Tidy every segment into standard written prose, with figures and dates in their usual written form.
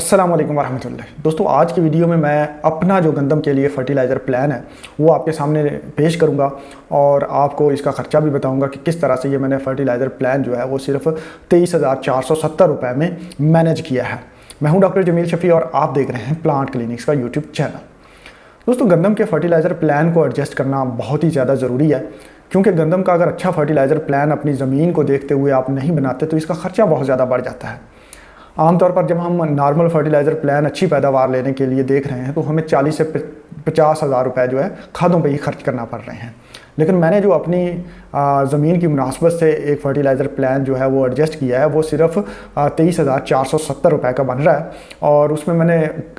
अस्सलाम वालेकुम वरहमतुल्लाह। दोस्तों, आज की वीडियो में मैं अपना जो गंदम के लिए फ़र्टिलाइज़र प्लान है वो आपके सामने पेश करूंगा और आपको इसका ख़र्चा भी बताऊंगा कि किस तरह से ये मैंने फ़र्टिलाइज़र प्लान जो है वो सिर्फ 23,470 रुपये में मैनेज किया है। मैं हूं डॉक्टर जमील शफ़ी और आप देख रहे हैं प्लांट क्लिनिक्स का यूट्यूब चैनल। दोस्तों, गंदम के फ़र्टिलाइज़र प्लान को एडजस्ट करना बहुत ही ज़्यादा ज़रूरी है, क्योंकि गंदम का अगर अच्छा फ़र्टिलाइज़र प्लान अपनी ज़मीन को देखते हुए आप नहीं बनाते तो इसका ख़र्चा बहुत ज़्यादा बढ़ जाता है। आमतौर पर जब हम नॉर्मल फर्टिलाइज़र प्लान अच्छी पैदावार लेने के लिए देख रहे हैं तो हमें 40 से 50 हज़ार रुपये जो है खादों पे ही खर्च करना पड़ रहे हैं। लेकिन मैंने जो अपनी ज़मीन की मुनासबत से एक फ़र्टिलाइज़र प्लान जो है वो एडजस्ट किया है वो सिर्फ 23,470 रुपये का बन रहा है और उसमें मैंने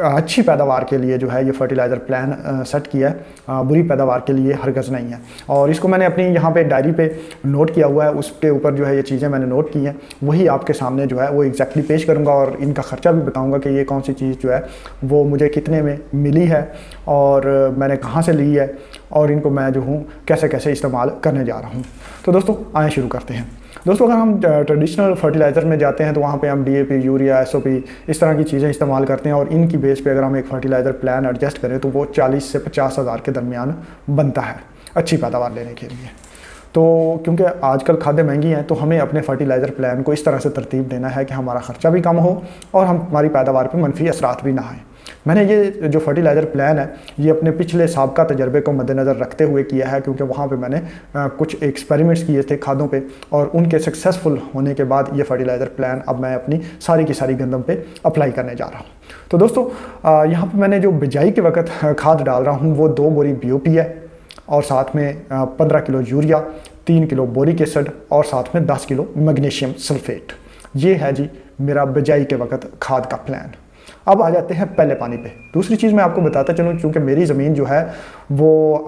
अच्छी पैदावार के लिए जो है ये फ़र्टिलाइज़र प्लान सेट किया है। बुरी पैदावार के लिए हरगज़ नहीं है और इसको मैंने अपनी यहाँ पे डायरी पे नोट किया हुआ है। उसके ऊपर जो है ये चीज़ें मैंने नोट की हैं, वही आपके सामने जो है वो एग्जैक्टली पेश करूँगा और इनका ख़र्चा भी बताऊँगा कि ये कौन सी चीज़ जो है वो मुझे कितने में मिली है और मैंने कहाँ से ली है और इनको मैं जो हूँ कैसे कैसे इस्तेमाल करने जा रहा हूँ। तो दोस्तों, आए शुरू करते हैं। दोस्तों, अगर हम ट्रेडिशनल फर्टिलाइज़र में जाते हैं तो वहाँ पे हम DAP, यूरिया, SOP इस तरह की चीज़ें इस्तेमाल करते हैं और इनकी बेस पे अगर हम एक फ़र्टिलाइज़र प्लान एडजस्ट करें तो वो 40 से 50 हज़ार के दरमियान बनता है अच्छी पैदावार लेने के लिए। तो क्योंकि आजकल खादें महंगी हैं तो हमें अपने फ़र्टिलाइज़र प्लान को इस तरह से तरतीब देना है कि हमारा ख़र्चा भी कम हो और हमारी पैदावार पर मनफी असरात भी ना आए। मैंने ये जो फर्टिलाइज़र प्लान है ये अपने पिछले साबका तजर्बे को मद्देनज़र रखते हुए किया है, क्योंकि वहाँ पे मैंने कुछ एक्सपेरिमेंट्स किए थे खादों पे और उनके सक्सेसफुल होने के बाद ये फर्टिलाइज़र प्लान अब मैं अपनी सारी की सारी गंदम पे अप्लाई करने जा रहा हूँ। तो दोस्तों, यहाँ पर मैंने जो बिजाई के वक्त खाद डाल रहा हूँ वो 2 बोरी BOP है और साथ में 15 kilo urea, 3 kilo boric acid और साथ में 10 किलो मैग्नीशियम सल्फेट। ये है जी मेरा बिजाई के वक्त खाद का प्लान। अब आ जाते हैं पहले पानी पे। दूसरी चीज़ मैं आपको बताता चलूँ, क्योंकि मेरी ज़मीन जो है वो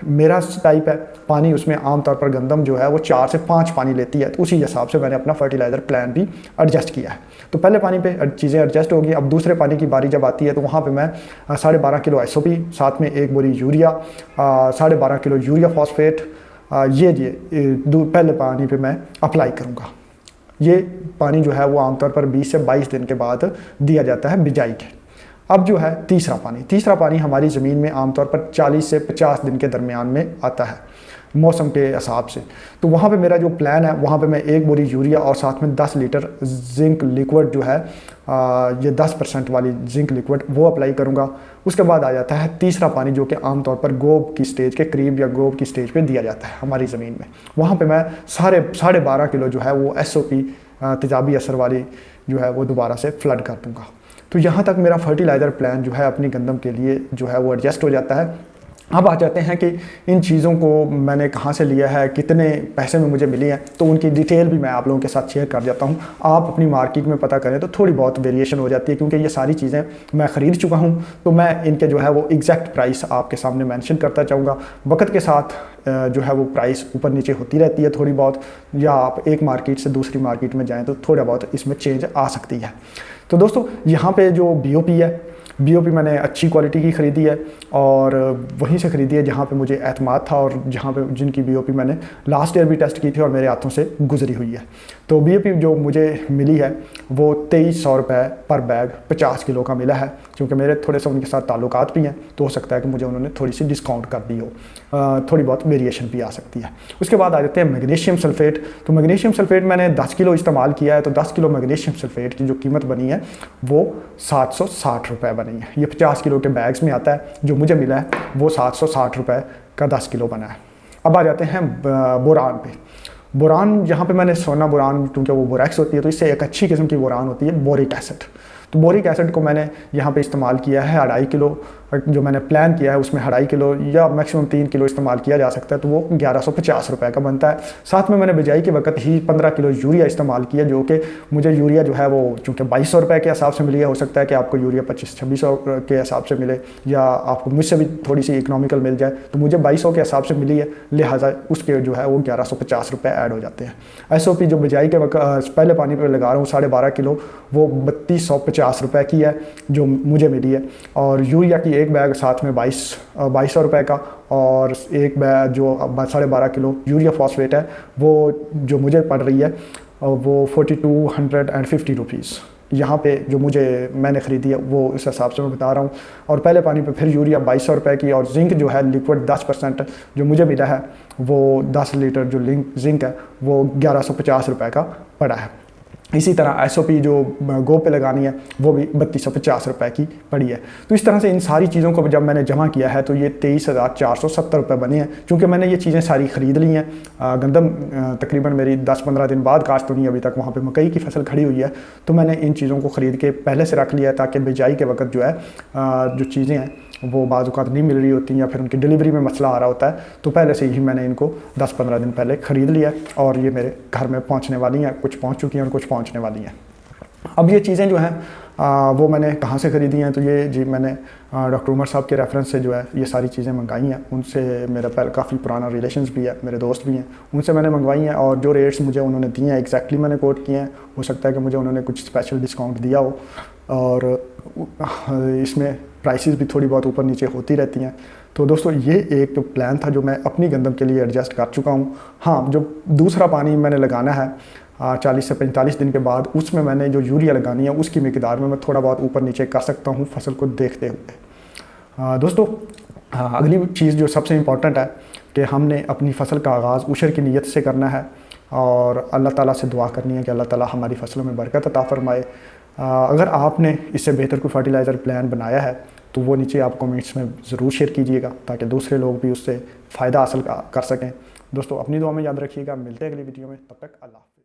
मेरा टाइप है पानी, उसमें आमतौर पर गंदम जो है वो 4 से 5 पानी लेती है, तो उसी हिसाब से मैंने अपना फर्टिलाइज़र प्लान भी एडजस्ट किया है। तो पहले पानी पे चीज़ें एडजस्ट होगी। अब दूसरे पानी की बारी जब आती है तो वहाँ पे मैं 12.5 किलो SOP, साथ में 1 बोरी यूरिया, 12.5 किलो यूरिया फॉस्फेट पहले पानी पे मैं अप्लाई करूँगा। ये पानी जो है वो आमतौर पर 20 से 22 दिन के बाद दिया जाता है बिजाई के। अब जो है तीसरा पानी हमारी ज़मीन में आमतौर पर 40 से 50 दिन के दरमियान में आता है मौसम के हिसाब से। तो वहाँ पे मेरा जो प्लान है वहाँ पे मैं 1 बोरी यूरिया और साथ में 10 लीटर जिंक लिक्विड जो है ये 10% वाली जिंक लिक्विड वो अप्लाई करूँगा। उसके बाद आ जाता है तीसरा पानी, जो कि आमतौर पर गोब की स्टेज के करीब या गोब की स्टेज पे दिया जाता है हमारी ज़मीन में। वहाँ पे मैं 12.5 किलो जो है वो SOP तेजाबी असर वाली जो है वो दोबारा से फ्लड कर दूँगा। तो यहाँ तक मेरा फर्टिलाइज़र प्लान जो है अपनी गंदम के लिए जो है वो एडजस्ट हो जाता है। अब आ जाते हैं कि इन चीज़ों को मैंने कहाँ से लिया है, कितने पैसे में मुझे मिली हैं, तो उनकी डिटेल भी मैं आप लोगों के साथ शेयर कर जाता हूँ। आप अपनी मार्केट में पता करें तो थोड़ी बहुत वेरिएशन हो जाती है, क्योंकि ये सारी चीज़ें मैं ख़रीद चुका हूँ तो मैं इनके जो है वो एग्जैक्ट प्राइस आपके सामने मेंशन करता चाहूँगा। वक्त के साथ जो है वो प्राइस ऊपर नीचे होती रहती है थोड़ी बहुत, या आप एक मार्केट से दूसरी मार्केट में जाएँ तो थोड़ा बहुत इसमें चेंज आ सकती है। तो दोस्तों, यहाँ पे जो BOP है, BOP मैंने अच्छी क्वालिटी की ख़रीदी है और वहीं से ख़रीदी है जहाँ पे मुझे एतमाद था और जहाँ पे जिनकी BOP मैंने लास्ट ईयर भी टेस्ट की थी और मेरे हाथों से गुजरी हुई है। तो BOP जो मुझे मिली है वो 2300 रुपये पर बैग 50 किलो का मिला है। क्योंकि मेरे थोड़े से उनके साथ ताल्लुकात भी हैं तो हो सकता है कि मुझे उन्होंने थोड़ी सी डिस्काउंट कर दी हो, थोड़ी बहुत वेरिएशन भी आ सकती है। उसके बाद आ जाते हैं मैग्नीशियम सल्फेट। तो मैग्नीशियम सल्फेट मैंने 10 किलो इस्तेमाल किया है, तो 10 किलो मैग्नीशियम सल्फेट की जो कीमत बनी है वो 760 रुपये बनी है। ये 50 किलो के बैग्स में आता है। जो मुझे मिला है वो 760 रुपये का 10 किलो बना है। अब आ जाते हैं बोरान पे। बोरान यहाँ पे मैंने सोना बोरान, क्योंकि वो बोरैक्स होती है तो इससे एक अच्छी किस्म की बोरान होती है बोरिक एसिड। तो बोरिक एसिड को मैंने यहाँ पे इस्तेमाल किया है 2.5 किलो। जो मैंने प्लान किया है उसमें 2.5 किलो या मैक्सिमम 3 किलो इस्तेमाल किया जा सकता है, तो वो 1150 रुपये का बनता है। साथ में मैंने बिजाई के वक्त ही 15 किलो यूरिया इस्तेमाल किया, जो कि मुझे यूरिया जो है वो चूँकि 2200 रुपये के हिसाब से मिली है। हो सकता है कि आपको यूरिया 2500-2600 के हिसाब से मिले या आपको मुझसे भी थोड़ी सी इकोनॉमिकल मिल जाए, तो मुझे 2200 के हिसाब से मिली है, लिहाजा उसके जो है वो 1150 रुपये ऐड हो जाते हैं। SOP जो बिजाई के वक्त पहले पानी पर लगा रहा हूँ 12.5 किलो, वो 3250 रुपये की है जो मुझे मिली है। और यूरिया की एक बैग साथ में 2200 रुपये का और एक बैग जो 12.5 किलो यूरिया फॉस्फेट है वो जो मुझे पड़ रही है वो 4250 रुपीज़ यहाँ पे जो मैंने ख़रीदी है वो इस हिसाब से मैं बता रहा हूँ। और पहले पानी पे फिर यूरिया 2200 रुपये की, और जिंक जो है लिक्विड 10% जो मुझे मिला है वो 10 लीटर जो जिंक है वो 1150 रुपये का पड़ा है। इसी तरह SOP जो गो पे लगानी है वो भी 3250 रुपये की पड़ी है। तो इस तरह से इन सारी चीज़ों को जब मैंने जमा किया है तो ये 23,470 रुपये बने हैं। क्योंकि मैंने ये चीज़ें सारी ख़रीद ली हैं। गंदम तकरीबन मेरी 10-15 दिन बाद काश्त हुई, अभी तक वहाँ पे मकई की फसल खड़ी हुई है। तो मैंने इन चीज़ों को ख़रीद के पहले से रख लिया है ताकि बिजाई के वक्त जो है जो चीज़ें हैं वो बाज़ औक़ात नहीं मिल रही होती या फिर उनकी डिलीवरी में मसला आ रहा होता है, तो पहले से ही मैंने इनको 10-15 दिन पहले ख़रीद लिया और ये मेरे घर में पहुंचने वाली हैं। कुछ पहुंच चुकी हैं और कुछ पहुंचने वाली हैं। अब ये चीज़ें जो हैं वो मैंने कहाँ से ख़रीदी हैं, तो ये जी मैंने डॉक्टर उमर साहब के रेफरेंस से जो है ये सारी चीज़ें मंगाई हैं। उनसे मेरा पहले काफ़ी पुराना रिलेशंस भी है, मेरे दोस्त भी हैं, उनसे मैंने मंगवाई हैं। और जो रेट्स मुझे उन्होंने दिए हैं एग्जैक्टली मैंने कोट किए हैं। हो सकता है कि मुझे उन्होंने कुछ स्पेशल डिस्काउंट दिया हो, और इसमें प्राइसेस भी थोड़ी बहुत ऊपर नीचे होती रहती हैं। तो दोस्तों ये एक जो प्लान था जो मैं अपनी गंदम के लिए एडजस्ट कर चुका हूँ। हाँ, जो दूसरा पानी मैंने लगाना है 40 से 45 दिन के बाद, उसमें मैंने जो यूरिया लगानी है उसकी मिकदार में मैं थोड़ा बहुत ऊपर नीचे कर सकता हूँ फसल को देखते हुए। दोस्तों अगली चीज़ जो सबसे इम्पॉर्टेंट है कि हमने अपनी फसल का आगाज़ उशर की नीयत से करना है और अल्लाह ताला से दुआ करनी है कि अल्लाह ताला हमारी फसलों में बरकत अता फरमाए। अगर आपने इससे बेहतर कोई फर्टिलाइज़र प्लान बनाया है तो वो नीचे आप कमेंट्स में ज़रूर शेयर कीजिएगा ताकि दूसरे लोग भी उससे फ़ायदा हासिल कर सकें। दोस्तों अपनी दुआ में याद रखिएगा। मिलते हैं अगली वीडियो में, तब तक अल्लाह।